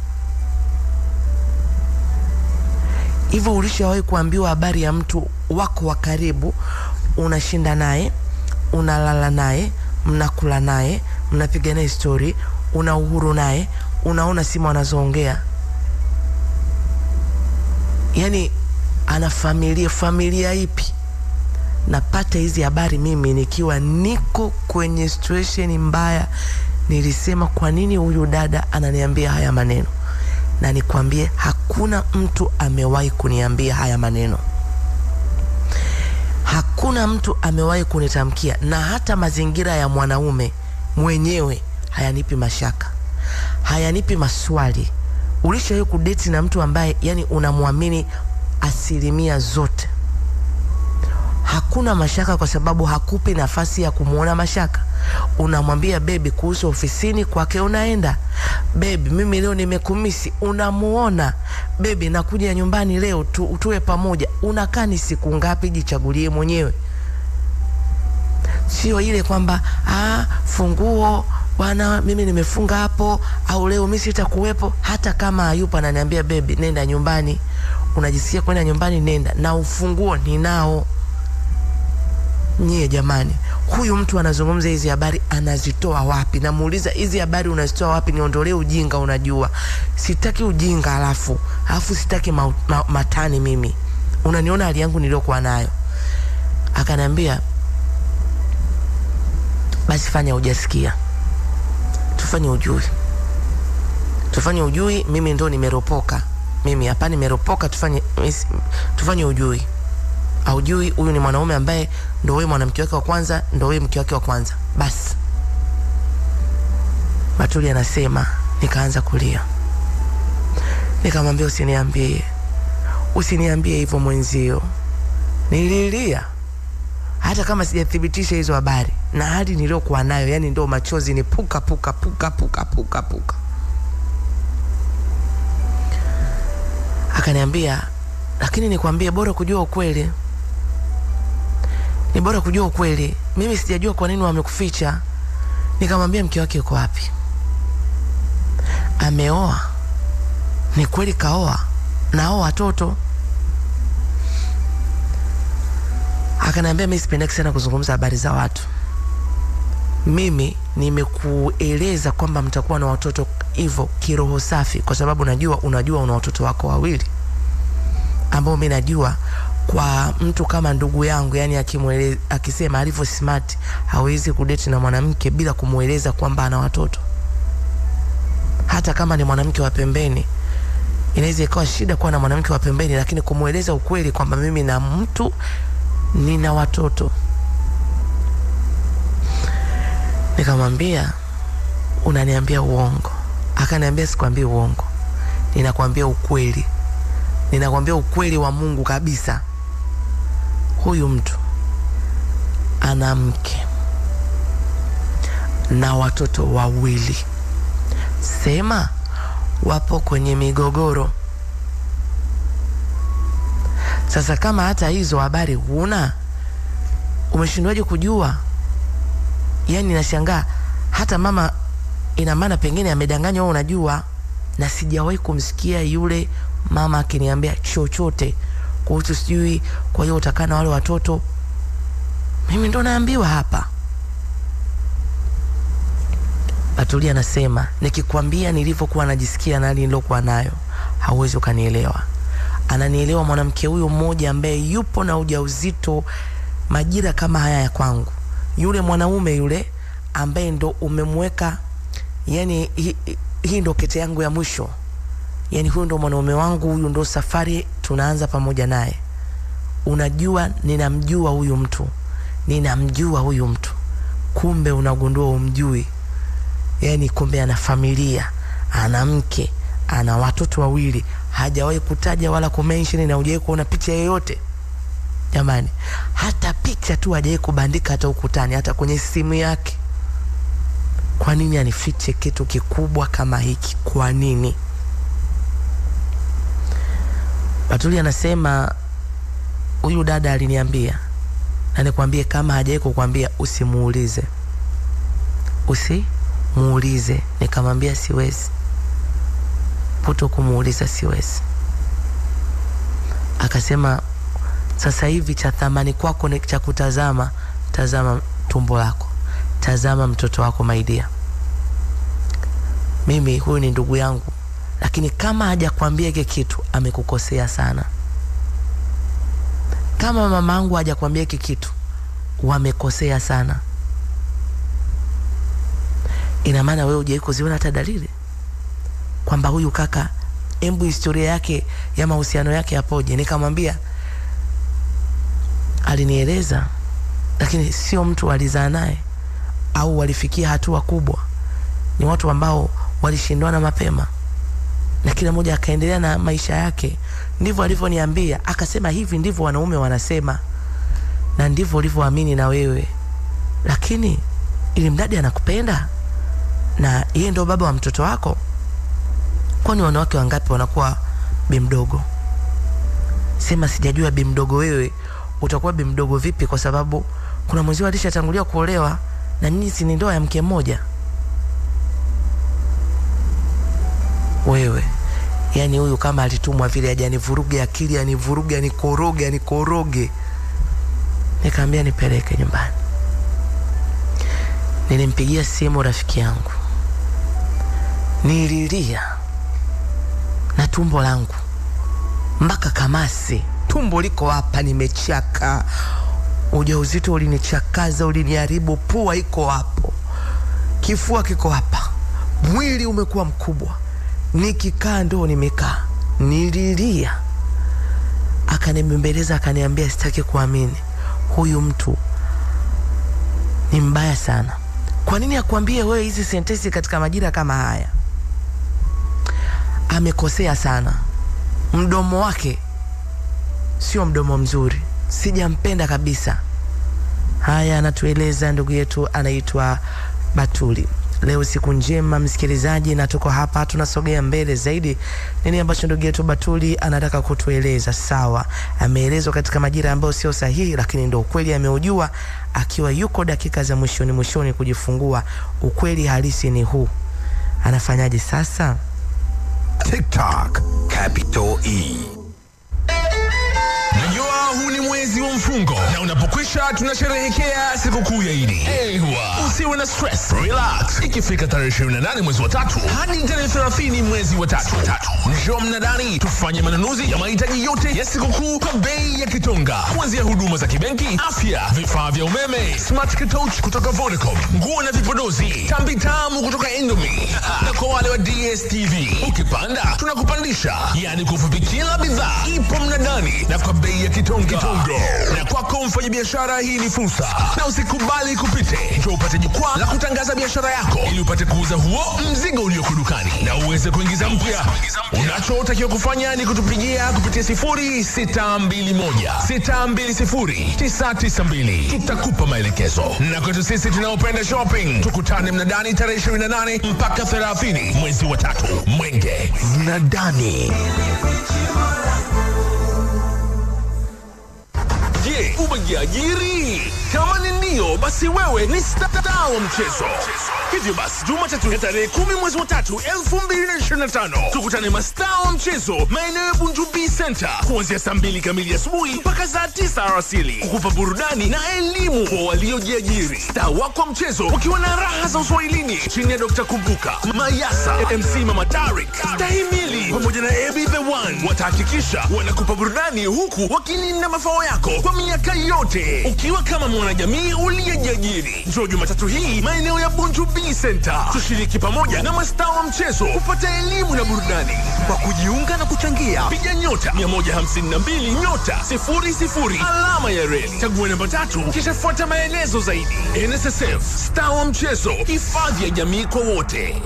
Hivyo ulishawahi kuambiwa habari ya mtu wako wa karibu, unashinda naye, unalala naye, mnakula naye, mnapiga naye story, una uhuru naye, unaona simu anazoongea. Yani ana familia ipi? Napata hizi habari mimi nikiwa niko kwenye situation mbaya. Nilisema kwa nini huyu dada ananiambia haya maneno? Na nikwambie hakuna mtu amewahi kuniambia haya maneno. Hakuna mtu amewahi kunitamkia, na hata mazingira ya mwanaume mwenyewe hayanipi mashaka. Hayanipi maswali. Ulishawahi kudate na mtu ambaye yani unamwamini asilimia zote? Hakuna mashaka kwa sababu hakupi nafasi ya kumuona mashaka. Unamwambia baby kuhusu ofisini kwake unaenda. Baby mimi leo nimekumisi, unamuona. Baby nakuja nyumbani leo tuwe pamoja. Unakaa ni siku ngapi? Jichagulie mwenyewe. Sio ile kwamba funguo bwana mimi nimefunga hapo, au leo mimi sitakuwepo. Hata kama hayupo ananiambia baby nenda nyumbani. Unajisikia kwenda nyumbani, nenda, na ufunguo ninao. Nyie jamani, huyu mtu anazungumza hizi habari anazitoa wapi? Namuuliza hizi habari unazitoa wapi? Niondolee ujinga. Unajua sitaki ujinga, alafu sitaki matani mimi. Unaniona hali yangu niliyokuwa nayo. Akaniambia basi fanya hujasikia, tufanye ujui. Mimi ndo nimeropoka. Mimi hapa nimeropoka. Tufanye ujui. Haujui huyu ni mwanaume ambaye ndo wewe mwanamke wake wa kwanza, ndo wewe mke wake wa kwanza. Basi Batuli anasema, nikaanza kulia. Nikamwambia usiniambie hivyo mwenzio. Nililia hata kama sijathibitisha hizo habari, na hadi niliokuwa nayo yani ndo machozi ni puka. Akaniambia lakini nikwambie bora kujua ukweli. Ni bora kujua ukweli. Mimi sijajua kwa nini wamekuficha. Nikamwambia mke wake yuko wapi? Ameoa. Ni kweli kaoa? Nao watoto? Akaniambia mimi sipendi sana kuzungumza habari za watu. Mimi nimekueleza kwamba mtakuwa na watoto hivyo kiroho safi kwa sababu unajua una watoto wako wawili. Ambao mimi najua kwa mtu kama ndugu yangu, yani akisema alivyo smart, hawezi kudate na mwanamke bila kumueleza kwamba ana watoto. Hata kama ni mwanamke wa pembeni, inaweza ikawa shida kuwa na mwanamke wa pembeni, lakini kumueleza ukweli kwamba mimi na mtu nina watoto. Nikamwambia unaniambia uongo. Akaniambia sikwambii uongo, ninakwambia ukweli. Ninakwambia ukweli wa Mungu kabisa. Huyu mtu ana mke, na watoto 2. Sema wapo kwenye migogoro. Sasa kama hata hizo habari huna, umeshindwaje kujua? Yani nashangaa, hata mama ina maana pengine amedanganywa, wewe unajua. Na sijawahi kumsikia yule mama akiniambia chochote kuhusu sijui kwa hiyo utakana wale watoto. Mimi ndo naambiwa hapa. Batuli anasema, nikikwambia nilivyokuwa najisikia na hali nilokuwa nayo, hauwezi ukanielewa. Ananielewa mwanamke huyo mmoja ambaye yupo na ujauzito majira kama haya ya kwangu. Yule mwanaume yule ambaye ndo umemweka, yani hii ndo kete yangu ya mwisho. Yani huyu ndo mwanaume wangu, huyu ndo safari tunaanza pamoja naye. Unajua ninamjua huyu mtu. Ninamjua huyu mtu. Kumbe unagundua umjui. Yani kumbe ana familia, ana mke, ana watoto 2. Hajawahi kutaja wala kumention na hujawahi kuona picha yoyote. Jamani, hata picha tu hajawahi kubandika hata ukutani, hata kwenye simu yake. Kwa nini anifiche kitu kikubwa kama hiki? Kwa nini? Batuli anasema, huyu dada aliniambia, na nikwambie kama hajawahi kukwambia usimuulize. Usimuulize. Nikamwambia siwezi. Puto kumuuliza siwezi. Akasema, sasa hivi cha thamani kwako ni cha kutazama, tazama tumbo lako. Tazama mtoto wako maidia. Mimi huyu ni ndugu yangu, lakini kama hajakwambia hiki kitu amekukosea sana. Kama mamangu hajakwambia hiki kitu, wamekosea sana. Ina maana wewe hujawahi kuziona hata dalili kwamba huyu kaka, embu historia yake ya mahusiano yake yapoje? Nikamwambia, alinieleza, lakini sio mtu alizaa naye au walifikia hatua kubwa. Ni watu ambao walishindwana mapema na kila mmoja akaendelea na maisha yake. Ndivyo alivyoniambia. Akasema hivi ndivyo wanaume wanasema na ndivyo ulivyoamini na wewe, lakini ili mdadi anakupenda na yeye ndo baba wa mtoto wako. Kwani wanawake wangapi wanakuwa bimdogo? Sema sijajua bimdogo wewe utakuwa bimdogo vipi, kwa sababu kuna mwenzio alishatangulia kuolewa na nyinyi si ni ndoa ya mke mmoja. Wewe yani huyu kama alitumwa vile aje anivuruge akili, anivuruge, anikoroge. Nikamwambia nipeleke nyumbani. Nilimpigia simu rafiki yangu. Nililia na tumbo langu mpaka kamasi. Tumbo liko hapa, nimechaka. Ujauzito ulinichakaza, uliniharibu. Pua iko hapo, kifua kiko hapa, mwili umekuwa mkubwa. Nikikaa ndo nimekaa. Nililia. Akanibembeleza, akaniambia sitaki kuamini, huyu mtu ni mbaya sana. Kwa nini akwambie wewe hizi sentensi katika majira kama haya? Amekosea sana. Mdomo wake sio mdomo mzuri. Sijampenda kabisa. Haya anatueleza ndugu yetu anaitwa Batuli. Leo siku njema msikilizaji, na tuko hapa tunasogea mbele zaidi. Nini ambacho ndugu yetu Batuli anataka kutueleza? Sawa, ameelezwa katika majira ambayo sio sahihi, lakini ndio ukweli ameujua akiwa yuko dakika za mwishoni kujifungua. Ukweli halisi ni huu. Anafanyaje sasa? TikTok Capital E. Najua huu ni mwezi wa mfungo na unapokwisha tunasherehekea sikukuu ya Idi. Usiwe na stress, relax. Ikifika tarehe 28 mwezi wa 3 hadi tarehe 30 mwezi wa 3, njoo mnadani tufanye manunuzi ya mahitaji yote ya sikukuu kwa bei ya kitonga. Kuanzia huduma za kibenki, afya, vifaa vya umeme, smart touch kutoka Vodacom, nguo na vipodozi, tambi tamu kutoka Indomie. Na kwa wale wa DSTV, ukipanda tunakupandisha. Yani kufupi kila bidhaa ipo mnadani na kwa bei ya kitonga. Kitonga. Na kwako mfanya biashara, hii ni fursa, na usikubali kupite. Njoo upate jukwaa la kutangaza biashara yako ili upate kuuza huo mzigo ulioko dukani na uweze kuingiza mpya. Unachotakiwa kufanya ni kutupigia kupitia 0621620992. Tutakupa maelekezo. Na kwetu sisi tunaopenda shopping, tukutane mnadani tarehe 28 mpaka 30 mwezi wa 3. Mwenge Mnadani. Je, umejiajiri? Kama ni ndio, basi wewe ni star wa mchezo. Hivyo basi, Jumatatu ya tarehe 10 mwezi wa 3 2025, tukutane mastaa wa mchezo maeneo ya Bunjubi Center kuanzia saa 2 kamili asubuhi mpaka saa 9 alasiri, kukupa burudani na elimu kwa waliojiajiri. Star wako wa mchezo ukiwa na raha za uswahilini chini ya Dr. Kumbuka, Mayasa, MC Mama Tarik, Stahimili pamoja na Ebi the One watahakikisha wanakupa burudani huku wakilinda mafao yako kwa miaka yote. Ukiwa kama mwanajamii uliyejiajiri, njoo Jumatatu hii maeneo ya Bunjubi Center, tushiriki pamoja na mastaa wa mchezo kupata elimu na burudani. Kwa kujiunga na kuchangia, piga nyota 152 nyota 00 alama ya reli, chagua namba 3 kisha fuata maelezo zaidi. NSSF, staa wa mchezo, hifadhi ya jamii kwa wote.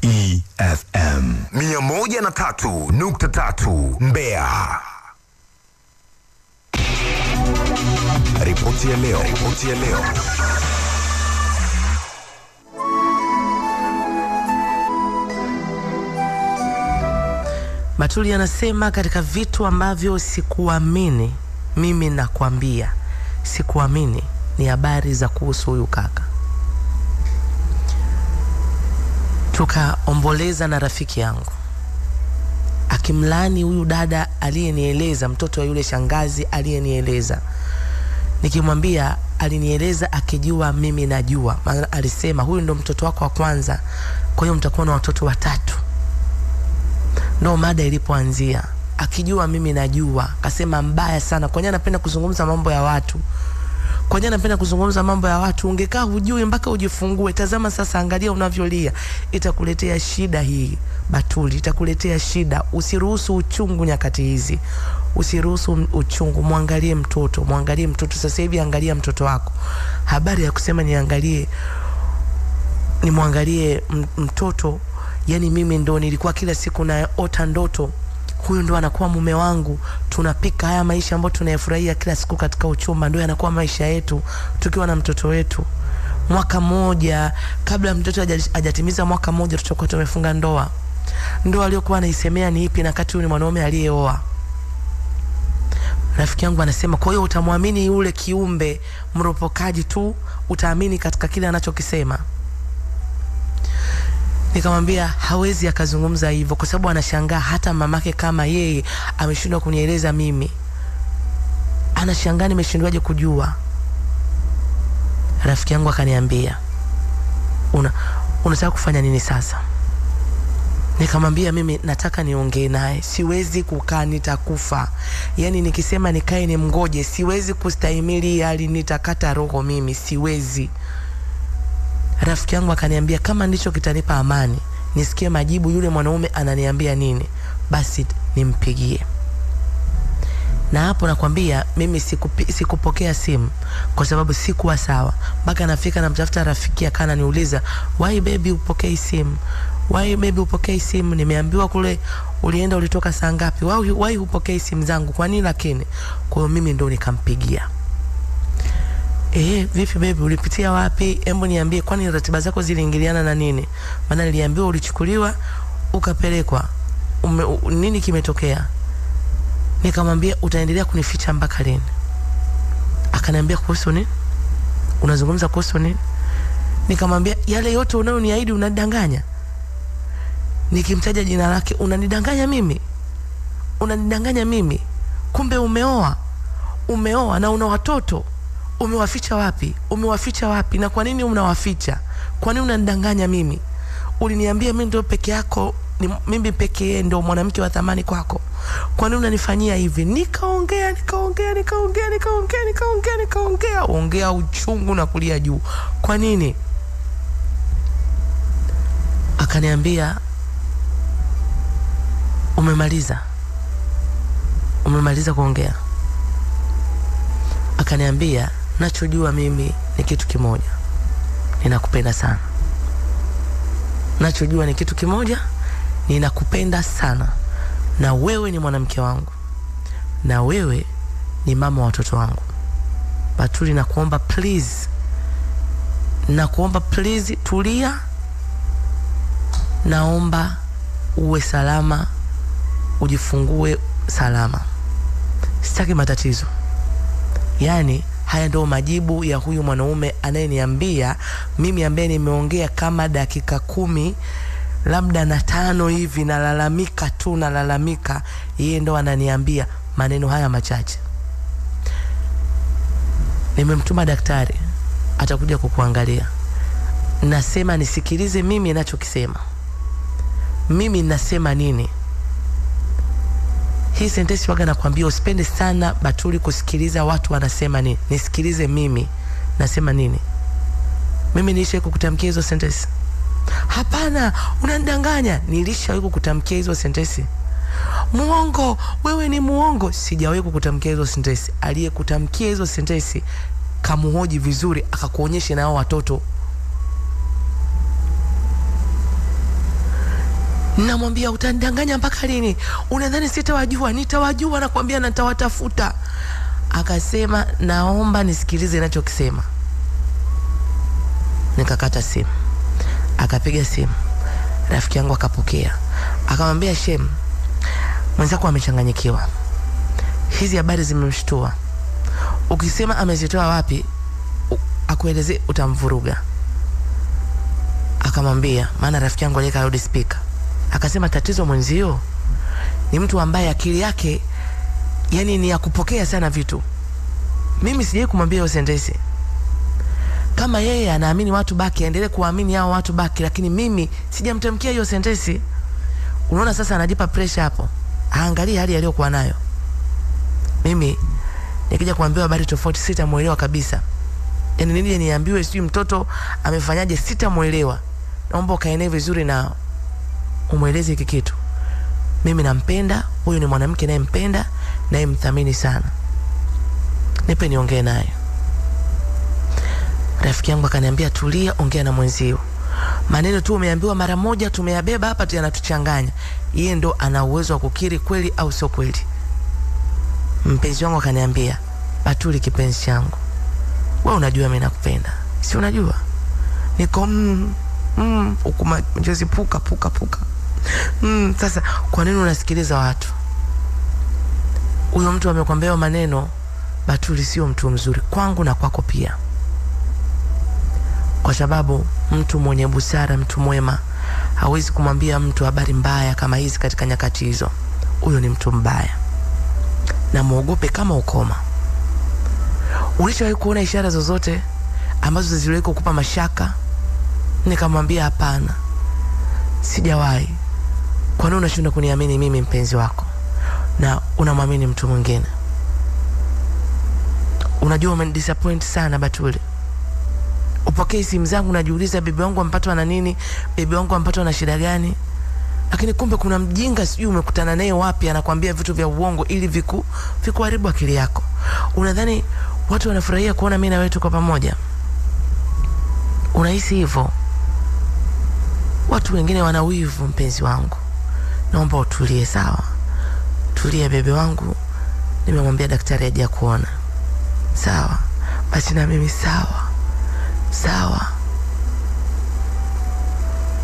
EFM 103.3 Mbeya. Ripoti ya leo. Batuli anasema katika vitu ambavyo sikuamini, mimi nakwambia sikuamini, ni habari za kuhusu huyu kaka. Tukaomboleza na rafiki yangu akimlani huyu dada aliyenieleza, mtoto wa yule shangazi aliyenieleza. Nikimwambia, alinieleza akijua mimi najua, maana alisema huyu ndo mtoto wako wa kwanza, kwa hiyo mtakuwa na watoto watatu. Ndo mada ilipoanzia, akijua mimi najua. Akasema mbaya sana, kwa nini anapenda kuzungumza mambo ya watu? Kwa nini anapenda kuzungumza mambo ya watu? Ungekaa hujui mpaka ujifungue. Tazama sasa, angalia unavyolia. Itakuletea shida hii, Batuli, itakuletea shida. Usiruhusu uchungu nyakati hizi. Usiruhusu uchungu. Muangalie mtoto, sasa hivi angalia mtoto wako. Habari ya kusema niangalie, ni muangalie mtoto. Yani mimi ndo nilikuwa kila siku naota ndoto, huyu ndo anakuwa mume wangu, tunapika haya maisha ambayo tunayafurahia kila siku katika uchumba, ndo yanakuwa maisha yetu tukiwa na mtoto wetu. Mwaka mmoja kabla mtoto hajatimiza mwaka mmoja tutakuwa tumefunga ndoa. Ndoa aliyokuwa anaisemea ni ipi na kati huyu ni mwanaume aliyeoa? Rafiki yangu anasema, kwa hiyo utamwamini yule kiumbe mropokaji tu, utaamini katika kile anachokisema? Nikamwambia hawezi akazungumza hivyo, kwa sababu anashangaa hata mamake kama yeye ameshindwa kunieleza mimi. Anashangaa nimeshindwaje kujua. Rafiki yangu akaniambia, unataka kufanya nini sasa? Nikamwambia mimi nataka niongee naye, siwezi kukaa, nitakufa. Yani nikisema nikae nimngoje, siwezi kustahimili hali, nitakata roho mimi, siwezi. Rafiki yangu akaniambia kama ndicho kitanipa amani, nisikie majibu yule mwanaume ananiambia nini, basi nimpigie. Na hapo nakwambia mimi sikupokea simu kwa sababu sikuwa sawa. Mpaka nafika na mtafuta rafiki akana niuliza, why baby upokei simu? Why baby upokei simu? Nimeambiwa kule ulienda, ulitoka saa ngapi? Why upokei simu zangu? Kwa nini lakini? Kwa hiyo mimi ndo nikampigia. Vipi baby, ulipitia wapi? Hebu niambie, kwani ratiba zako ziliingiliana na nini? Maana niliambiwa ulichukuliwa ukapelekwa. Nini kimetokea? Nikamwambia utaendelea kunificha mpaka lini? Akaniambia kuhusu nini? Unazungumza kuhusu nini? Nikamwambia yale yote unayoniahidi unadanganya. Nikimtaja jina lake unanidanganya mimi. Unanidanganya mimi. Kumbe umeoa na una watoto. Umewaficha wapi? Na kwa nini unawaficha? Kwa nini unanidanganya mimi? Uliniambia mimi ndio peke yako, mimi pekee ndio mwanamke wa thamani kwako. Kwa nini unanifanyia hivi? Nikaongea uchungu na kulia juu. Kwa nini? Akaniambia umemaliza kuongea? akaniambia, nachojua mimi ni kitu kimoja, ninakupenda sana. Nachojua ni kitu kimoja, ninakupenda sana, na wewe ni mwanamke wangu, na wewe ni mama wa watoto wangu. Batuli, nakuomba please tulia, naomba uwe salama, ujifungue salama, sitaki matatizo. Yani haya ndio majibu ya huyu mwanaume anayeniambia mimi, ambaye nimeongea kama dakika 10 labda na 5 hivi, nalalamika, yeye ndo ananiambia maneno haya machache. Nimemtuma daktari, atakuja kukuangalia. Nasema nisikilize mimi ninachokisema. Mimi nasema nini? Hii sentensi waga nakwambia usipende sana Batuli kusikiliza watu wanasema nini. Nisikilize mimi nasema nini. Mimi nilishawahi kukutamkia hizo sentensi? Hapana, unanidanganya. Nilishawahi kukutamkia hizo sentensi? Muongo, wewe ni muongo. Sijawahi kukutamkia hizo sentensi. Aliyekutamkia hizo sentensi kamuhoji vizuri, akakuonyesha na hao watoto. Namwambia, utanidanganya mpaka lini? Unadhani sitawajua? Nitawajua, nakwambia, na nitawatafuta. Akasema, naomba nisikilize ninachokisema. Nikakata simu. Akapiga simu, rafiki yangu akapokea. Akamwambia, Shem, mwenzako amechanganyikiwa, hizi habari zimemshtua. Ukisema amezitoa wapi akueleze, utamvuruga. Akamwambia, maana rafiki yangu alika loud speaker. Akasema, tatizo mwenzio ni mtu ambaye akili yake yani ni ya kupokea sana vitu. Mimi sijai kumwambia hiyo sentensi. Kama yeye anaamini watu baki, aendelee kuamini hao watu baki, lakini mimi sijamtamkia hiyo sentensi. Unaona sasa anajipa pressure hapo. Aangalie hali aliyokuwa nayo. Mimi nikija kuambiwa habari tofauti sitamuelewa kabisa. Yaani nije niambiwe sijui mtoto amefanyaje, sitamuelewa. Naomba ukae vizuri na umueleze hiki kitu. Mimi nampenda, huyu ni mwanamke nayempenda, nayemthamini sana. Nipe niongee naye. Rafiki yangu akaniambia, tulia, ongea na mwenzio. Maneno tu umeambiwa mara moja tumeyabeba hapa tu yanatuchanganya. Yeye ndo ana uwezo wa kukiri kweli au sio kweli. Mpenzi wangu akaniambia, Batuli kipenzi changu, wewe unajua mimi nakupenda. Si unajua? Niko ukuma mjezi puka. Sasa kwa nini unasikiliza watu? Huyo mtu amekwambia maneno, Batuli sio mtu mzuri kwangu na kwako pia. Kwa sababu mtu mwenye busara, mtu mwema, hawezi kumwambia mtu habari mbaya kama hizi katika nyakati hizo. Huyo ni mtu mbaya. Na muogope kama ukoma. Ulishawahi kuona ishara zozote ambazo ziliwahi kukupa mashaka? Nikamwambia, hapana, sijawahi. Kwa nini unashindwa kuniamini mimi mpenzi wako na unamwamini mtu mwingine? Unajua umenidisappoint sana Batuli. Upokee simu zangu najiuliza, bibi wangu ampatwa na nini? Bibi wangu ampatwa na shida gani? Lakini kumbe kuna mjinga sijui umekutana naye wapi anakuambia vitu vya uongo ili vikuharibu akili yako. Unadhani watu wanafurahia kuona mimi na wewe tuko pamoja? Unahisi hivyo? Watu wengine wana wivu mpenzi wangu. Naomba utulie, sawa? Tulia bebe wangu. Nimemwambia daktari aje kuona. Sawa? Basi na mimi sawa.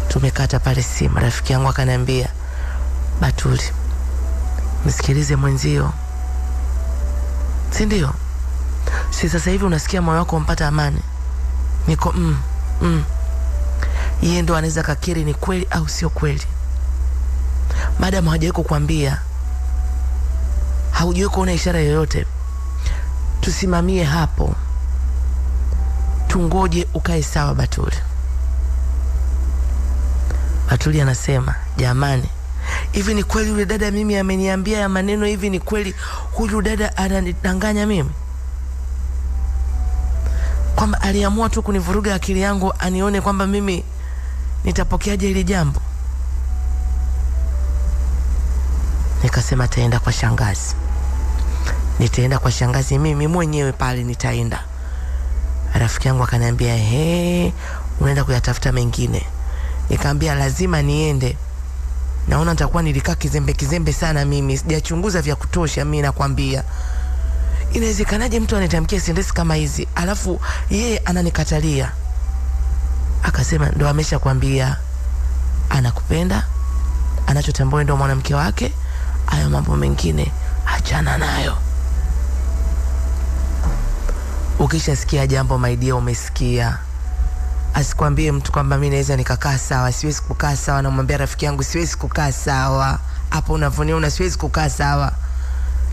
Tumekata pale simu. Rafiki yangu akaniambia, Batuli, msikilize mwenzio. Si ndio? Si sasa hivi unasikia moyo wako umpata amani? Niko yeye ndo anaweza kakiri ni kweli au sio kweli. Madam hajawahi kukwambia, haujawahi kuona ishara yoyote, tusimamie hapo. Tungoje ukae sawa Batuli. Batuli anasema, jamani, hivi ni kweli yule dada mimi ameniambia ya maneno hivi? Ni kweli huyu dada ananidanganya mimi? Kwamba aliamua tu kunivuruga akili yangu anione kwamba mimi nitapokeaje hili jambo? Nikasema taenda kwa shangazi. nitaenda kwa shangazi mimi mwenyewe pale nitaenda. Rafiki yangu akaniambia, unaenda kuyatafuta mengine? Nikamwambia lazima niende. Naona nitakuwa nilikaa kizembe sana mimi, sijachunguza vya kutosha mimi nakwambia. Inawezekanaje mtu anitamkia sentensi kama hizi alafu yeye ananikatalia? Akasema ndo ameshakwambia anakupenda, anachotambua ndio mwanamke wake, hayo mambo mengine achana nayo. Ukishasikia jambo my dear, umesikia. Asikwambie mtu kwamba mimi naweza nikakaa sawa. Siwezi kukaa sawa. Namwambia rafiki yangu siwezi kukaa sawa. Hapo unavoniona siwezi kukaa sawa.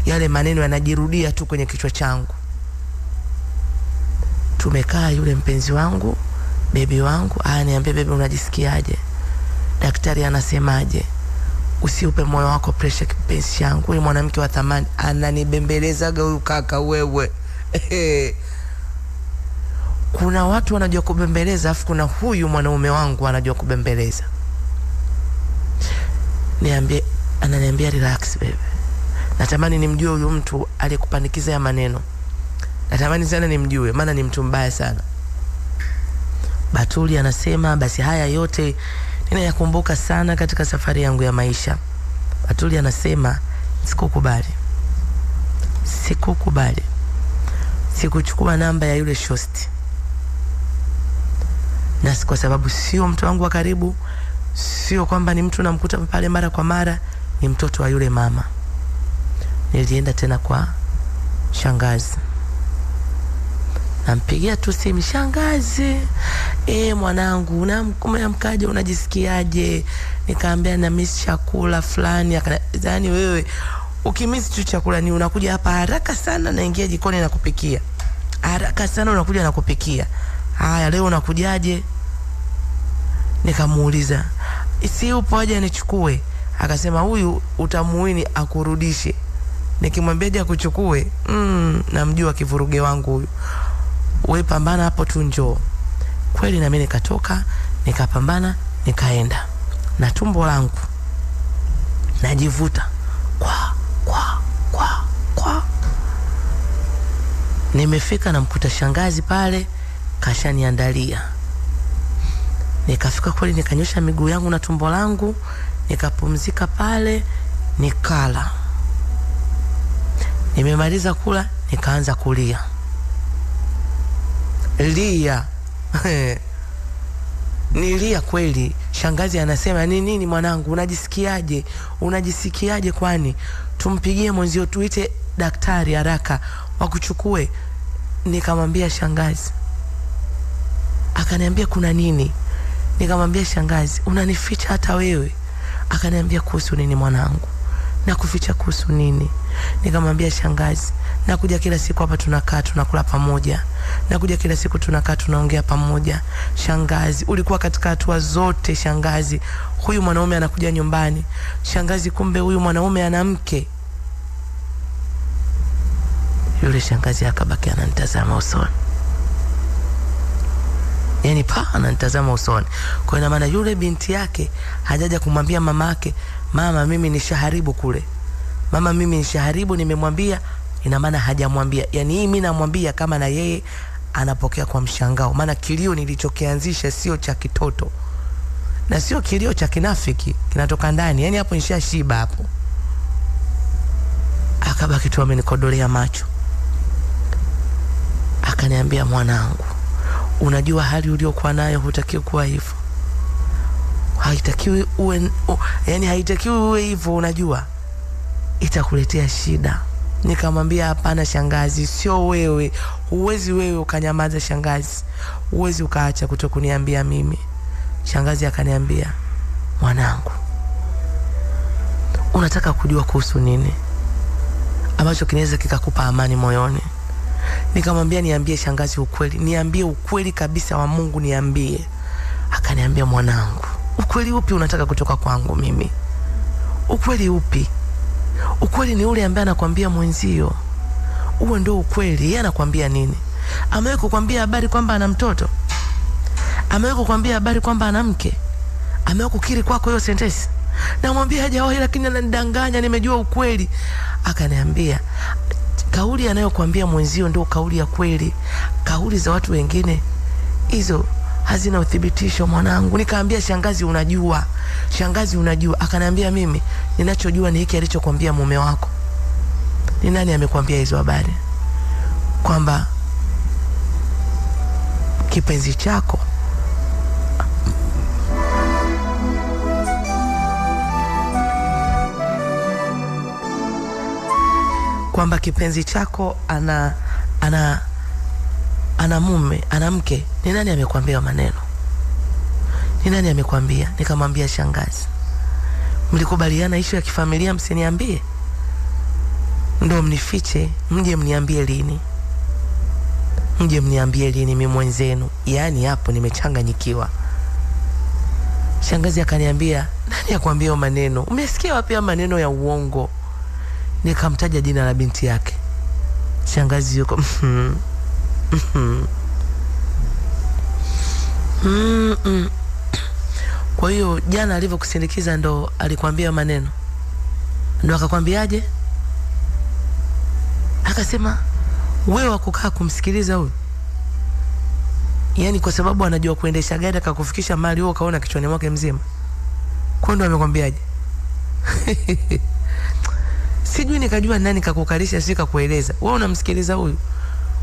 Yale maneno yanajirudia tu kwenye kichwa changu. Tumekaa, yule mpenzi wangu, bebi wangu, ananiambia, bebi unajisikiaje? Daktari anasemaje? Usiupe moyo wako pressure kipenzi changu. Huyu mwanamke wa thamani ananibembelezaga huyu kaka wewe. Kuna watu wanajua kubembeleza, afu kuna huyu mwanaume wangu anajua kubembeleza. Ananiambia relax baby. Natamani nimjue huyu mtu aliyekupanikiza ya maneno. Natamani sana nimjue, maana ni mtu mbaya sana. Batuli anasema basi haya yote ninayakumbuka sana katika safari yangu ya maisha. Batuli anasema sikukubali. Sikuchukua namba ya yule shosti. Na kwa sababu sio mtu wangu wa karibu, sio kwamba ni mtu namkuta pale mara kwa mara, ni mtoto wa yule mama. Nilienda tena kwa shangazi. Nampigia tu simu, shangazi, mwanangu, unamkaje, unajisikiaje? Nikaambia na miss chakula fulani. Yaani wewe ukimiss tu chakula ni unakuja hapa haraka sana, naingia jikoni na kupikia. Haraka sana unakuja na kupikia. Haya leo unakujaje? Nikamuuliza, si upo aje nichukue? Akasema huyu utamuini akurudishe. Nikimwambia aje akuchukue, namjua kivuruge wangu huyu. Wewe pambana hapo tu njoo. Kweli na mimi nikatoka, nikapambana, nikaenda. Na tumbo langu najivuta kwa. Nimefika namkuta shangazi pale kashaniandalia. Nikafika kweli, nikanyosha miguu yangu na tumbo langu, nikapumzika pale, nikala. Nimemaliza kula, nikaanza kulia. Nilia kweli. Shangazi anasema, nini mwanangu, unajisikiaje kwani? Tumpigie mwenzio, tuite daktari haraka wakuchukue. Nikamwambia shangazi. Akaniambia kuna nini? Nikamwambia shangazi, unanificha hata wewe? Akaniambia kuhusu nini mwanangu? Na kuficha kuhusu nini? Nikamwambia shangazi, nakuja kila siku hapa tunakaa tunakula pamoja. Nakuja kila siku tunakaa tunaongea pamoja. Shangazi, ulikuwa katika hatua zote shangazi. Huyu mwanaume anakuja nyumbani. Shangazi, kumbe huyu mwanaume ana mke. Yule shangazi akabaki ananitazama usoni. Yaani ananitazama usoni. Kwa ina maana yule binti yake hajaja kumwambia mamake, mama mimi nishaharibu kule. Mama mimi nishaharibu nimemwambia, ina maana hajamwambia. Yaani hii mimi namwambia kama na yeye anapokea kwa mshangao. Maana kilio nilichokianzisha sio cha kitoto. Na sio kilio cha kinafiki, kinatoka ndani. Yaani hapo nishashiba hapo. Akabaki tu amenikodolea macho. Akaniambia, mwanangu, unajua hali uliokuwa nayo hutakiwi kuwa hivyo. Haitakiwi uwe hivyo, unajua itakuletea shida. Nikamwambia hapana shangazi, sio wewe. Huwezi wewe ukanyamaza shangazi. Huwezi ukaacha kutokuniambia mimi. Shangazi akaniambia, mwanangu, unataka kujua kuhusu nini ambacho kinaweza kikakupa amani moyoni? Nikamwambia niambie shangazi ukweli. Niambie ukweli kabisa wa Mungu, niambie. Akaniambia, mwanangu, ukweli upi unataka kutoka kwangu mimi? Ukweli upi? Ukweli ni ule ambaye anakuambia mwenzio. Uwe ndio ukweli. Yeye anakuambia nini? Amewahi kukwambia habari kwamba ana mtoto? Amewahi kukwambia habari kwamba ana mke? Amewahi kukiri kwako hiyo sentensi? Namwambia hajawahi, lakini ananidanganya, nimejua ukweli. Akaniambia, Kauli anayokuambia mwenzio ndio kauli ya kweli. Kauli za watu wengine hizo hazina uthibitisho mwanangu. Nikaambia shangazi, unajua? Shangazi, unajua? Akaniambia mimi ninachojua ni hiki alichokuambia mume wako. Ni nani amekwambia hizo habari? Kwamba kipenzi chako ana mume, ana mke. Ni nani amekwambia maneno? Ni nani amekwambia? Nikamwambia shangazi. Mlikubaliana issue ya kifamilia msiniambie? Ndio mnifiche, mje mniambie lini? Mje mniambie lini mimi mwenzenu? Yaani hapo nimechanganyikiwa. Shangazi akaniambia, nani akwambia maneno? Umesikia wapi maneno ya uongo? Nikamtaja jina la binti yake. Shangazi yuko Kwa hiyo jana alivyokusindikiza ndo alikwambia maneno? Ndo akakwambiaje? Akasema wewe wakukaa kumsikiliza huyu? Yaani kwa sababu anajua kuendesha gari akakufikisha mahali wewe kaona kichwani mwake mzima. Kwa ndo amekwambiaje? Sijui, nikajua nani kakukalisha sika kueleza. Wewe unamsikiliza huyu?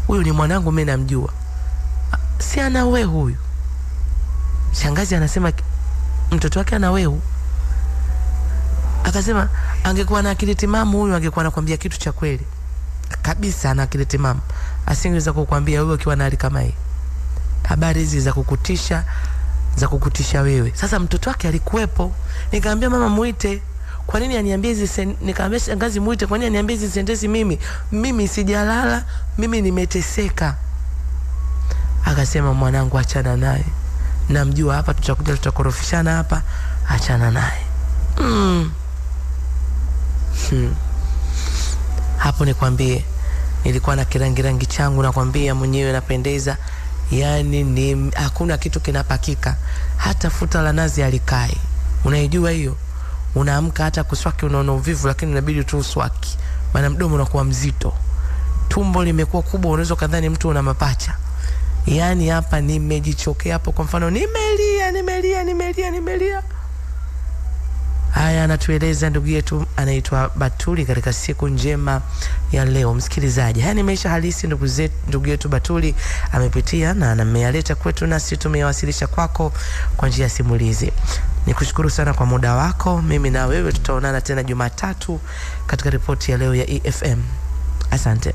Huyu ni mwanangu mimi namjua. Si ana wewe huyu. Shangazi anasema mtoto wake ana wewe. Akasema angekuwa na akili timamu huyu angekuwa anakuambia kitu cha kweli. Kabisa ana akili timamu. Asingeweza kukuambia wewe ukiwa na hali kama hii. Habari hizi za kukutisha wewe. Sasa mtoto wake alikuwepo. Nikamwambia mama muite. Kwa nini aniambie hizi nikamwambia shangazi muite, kwa nini aniambie hizi sentensi mimi? Mimi sijalala, mimi nimeteseka. Akasema mwanangu achana naye. Namjua hapa tutakuja tutakorofishana hapa, achana naye. Hapo nikwambie nilikuwa na kirangi changu nakwambia mwenyewe napendeza. Yaani hakuna kitu kinapakika. Hata futa la nazi alikai. Unaijua hiyo? Unaamka hata kuswaki unaona uvivu lakini inabidi tu uswaki. Maana mdomo unakuwa mzito. Tumbo limekuwa kubwa unaweza kadhani mtu una mapacha. Yaani hapa nimejichokea hapo kwa mfano nimelia. Haya anatueleza ndugu yetu anaitwa Batuli katika siku njema ya leo. Msikilizaji, haya ni maisha halisi ndugu yetu Batuli amepitia na ameyaleta kwetu nasi tumeyawasilisha kwako kwa njia ya simulizi. Nikushukuru sana kwa muda wako. Mimi na wewe tutaonana tena Jumatatu katika ripoti ya leo ya EFM. Asante.